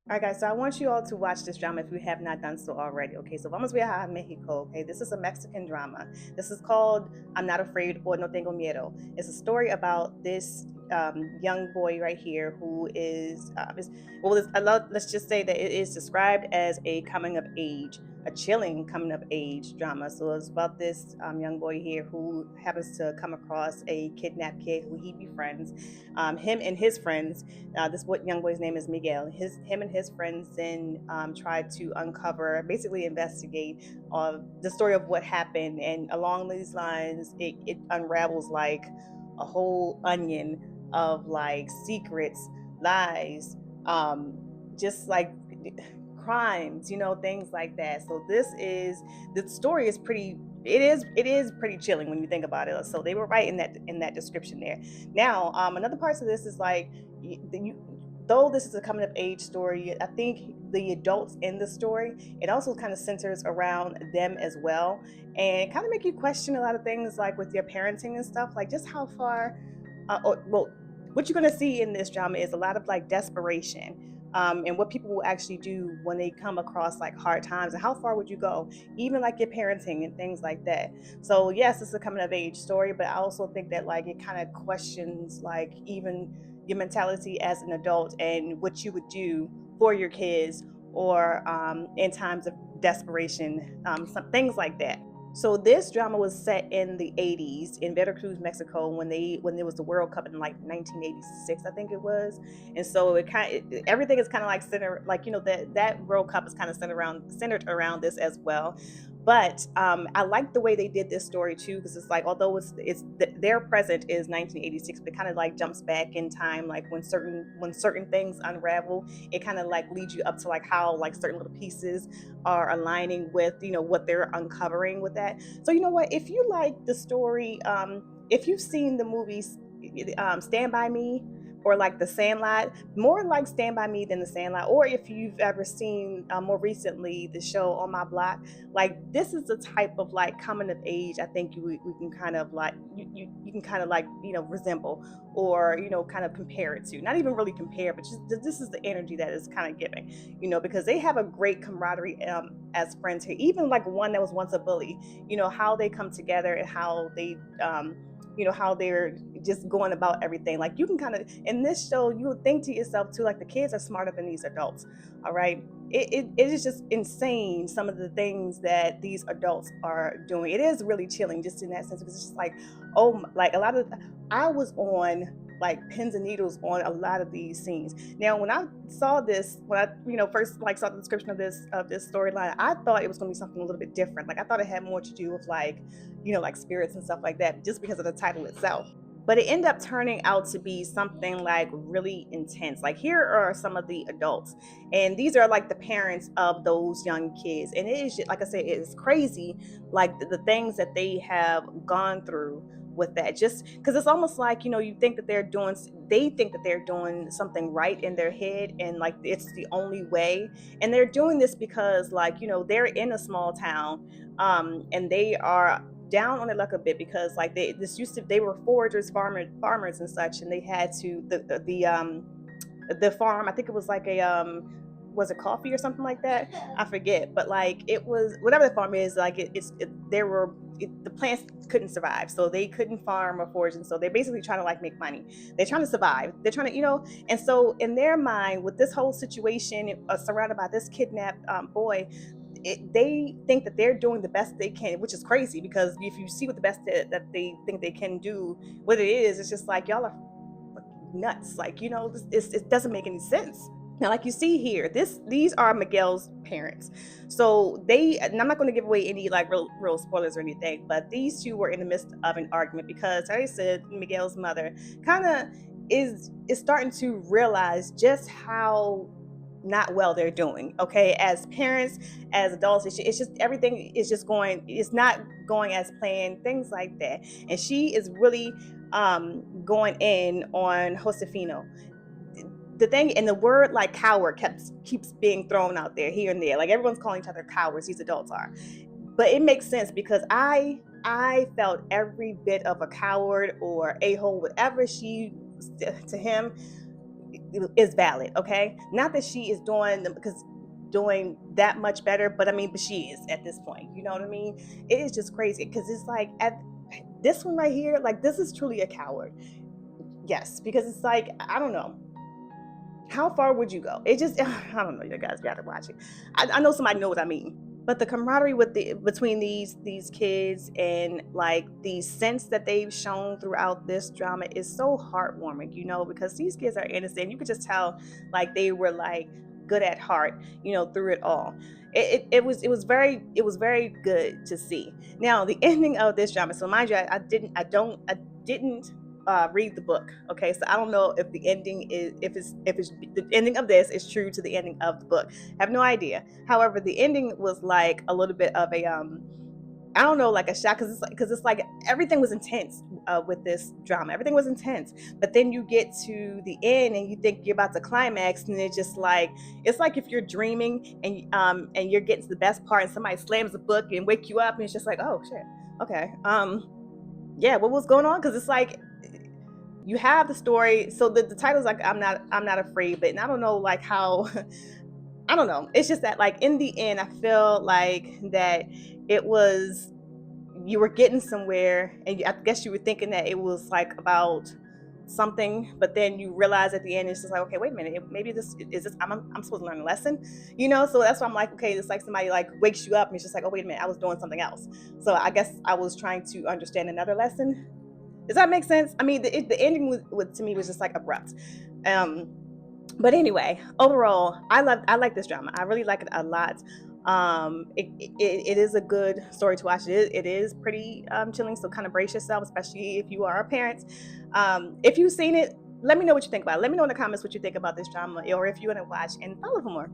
All right, guys, so I want you all to watch this drama if you have not done so already. Okay, so vamos ver a Mexico. Okay, this is a Mexican drama. This is called I'm Not Afraid or No Tengo Miedo. It's a story about this young boy right here who is well, let's just say that it is described as a coming of age, a chilling coming of age drama. So it's about this young boy here who happens to come across a kidnapped kid who he befriends. Him and his friends, this what young boy's name is Miguel. Him and his friends then tried to uncover, basically investigate the story of what happened, and along these lines, it unravels like a whole onion of like secrets, lies, um, just like crimes, things like that. So the story is pretty. It is pretty chilling when you think about it. So they were right in that description there. Now, another part of this is like you, though this is a coming of age story, I think the adults in the story, it also kind of centers around them as well, and kind of make you question a lot of things like with your parenting and stuff, like just how far, well, what you're gonna see in this drama is a lot of like desperation. And what people will actually do when they come across like hard times, and how far would you go, even like your parenting and things like that. So yes, it's a coming of age story, but I also think that like it kind of questions like even your mentality as an adult and what you would do for your kids, or in times of desperation, some things like that. So this drama was set in the 80s in Veracruz, Mexico, when there was the World Cup in like 1986, I think it was. And so everything is kind of like centered, like that World Cup is kind of centered around this as well. But I like the way they did this story too, because it's like, although their present is 1986, but it kind of like jumps back in time, like when certain things unravel, it kind of like leads you up to like how like certain little pieces are aligning with what they're uncovering with that. So you know what, if you like the story, if you've seen the movies, Stand By Me, or like The Sandlot, more like Stand By Me than The Sandlot, or if you've ever seen more recently the show On My Block, like this is the type of like coming of age I think we can kind of like you can kind of like resemble, or kind of compare it to, not even really compare, but just this is the energy that is kind of giving, because they have a great camaraderie as friends here, even like one that was once a bully, how they come together, and how how they're just going about everything. Like you can kind of, in this show, you would think to yourself too, like the kids are smarter than these adults. All right. It is just insane, some of the things that these adults are doing. It is really chilling just in that sense, because it's just like, oh, like a lot of, I was on like pins and needles on a lot of these scenes. Now, when I saw this, when I first like saw the description of this storyline, I thought it was going to be something a little bit different. Like I thought it had more to do with like like spirits and stuff like that, just because of the title itself. But it ended up turning out to be something like really intense. Like here are some of the adults, and these are like the parents of those young kids. And it is, like I said, it is crazy, like the things that they have gone through with that. Just because it's almost like you think that they think that they're doing something right in their head, and like it's the only way. And they're doing this because like they're in a small town, and they are down on their luck a bit, because like they were foragers, farmers and such, and they had to the farm, I think it was like a was it coffee or something like that, I forget, but like it was whatever the farm is, like there were the plants couldn't survive, so they couldn't farm or forage, and so they're basically trying to like make money. They're trying to survive, they're trying to and so in their mind, with this whole situation, surrounded by this kidnapped boy, they think that they're doing the best they can, which is crazy, because if you see what the best that they think they can do, what it is, it's just like y'all are fucking nuts. Like it doesn't make any sense. Now, like you see here, these are Miguel's parents. So and I'm not going to give away any like real spoilers or anything, but these two were in the midst of an argument, because, like I said, Miguel's mother kind of is starting to realize just how not well they're doing, okay, as parents, as adults. It's just everything is just it's not going as planned, things like that. And she is really going in on Josefino. The thing, and the word like coward keeps being thrown out there here and there, like everyone's calling each other cowards, these adults are. But it makes sense, because I felt every bit of a coward or a hole, whatever she to him. is valid. Okay, not that she is doing that much better, but I mean, but she is at this point. You know what I mean? It is just crazy because it's like at this one right here, like this is truly a coward. Yes, because it's like I don't know. How far would you go? It just I don't know. You guys got to watch it. I know somebody know what I mean. But the camaraderie with the between these kids and like the sense that they've shown throughout this drama is so heartwarming, you know, because these kids are innocent. You could just tell like they were like good at heart, you know, through it all. It was very good to see. Now the ending of this drama. So mind you, I didn't read the book. Okay, so I don't know if the ending is if it's the ending of this is true to the ending of the book. I have no idea. However, the ending was like a little bit of a I don't know, like a shock because it's like everything was intense with this drama. Everything was intense, but then you get to the end and you think you're about to climax, and it's just like it's like if you're dreaming and you're getting to the best part, and somebody slams the book and wake you up, and it's just like, oh shit, okay, yeah, what was going on? Because it's like you have the story. So the title's like I'm not afraid, but I don't know like how I don't know. It's just that like in the end, I feel like that it was you were getting somewhere, and I guess you were thinking that it was like about something, but then you realize at the end it's just like, okay, wait a minute, maybe this is this. I'm supposed to learn a lesson, you know. So that's why I'm like, okay, it's like somebody like wakes you up, and it's just like, oh wait a minute, I was doing something else. So I guess I was trying to understand another lesson. Does that make sense? I mean, the ending was to me was just like abrupt. Um, but anyway, overall, I like this drama. I really like it a lot. It is a good story to watch. It is pretty chilling. So kind of brace yourself, especially if you are a parent. If you've seen it, let me know what you think about it. Let me know in the comments what you think about this drama, or if you want to watch and follow for more.